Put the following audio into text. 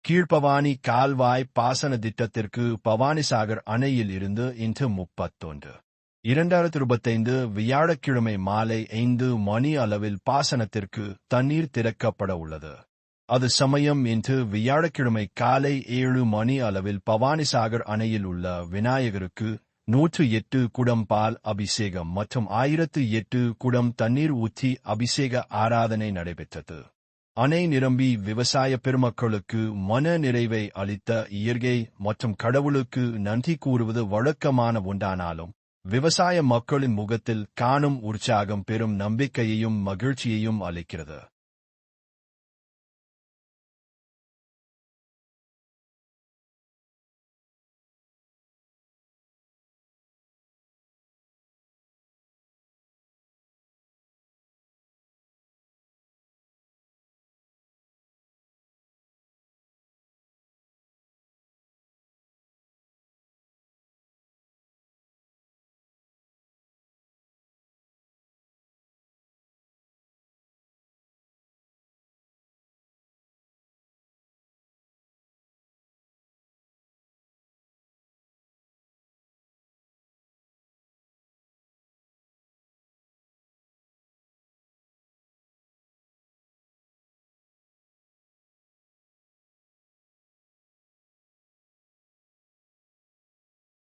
கீழ்பவானி கால்வாய் பாசன திட்டத்திற்கு பவானிசாகர் அணையில் இருந்து இன்று 31/2025 வியாழக்கிழமை மாலை 5 மணி அளவில் பாசனத்திற்கு தண்ணீர் திறக்கப்பட உள்ளது. அது சமயம் இன்று வியாழக்கிழமை காலை 7 மணி அளவில் பவானிசாகர் அணையில் உள்ள விநாயகருக்கு 108 குடம் பால் அபிஷேகம் மற்றும் 1008 குடம் தண்ணீர் ஊற்றி அபிஷேக ஆராதனை நடைபெற்றது. அணை நிரம்பி விவசாய பெருமக்களுக்கு மன நிறைவை அளித்த இயற்கை மற்றும் கடவுளுக்கு நன்றி கூறுவது வழக்கமான ஒன்றானாலும் விவசாய மக்களின் முகத்தில் காணும் உற்சாகம் பெரும் நம்பிக்கையையும் மகிழ்ச்சியையும் அளிக்கிறது.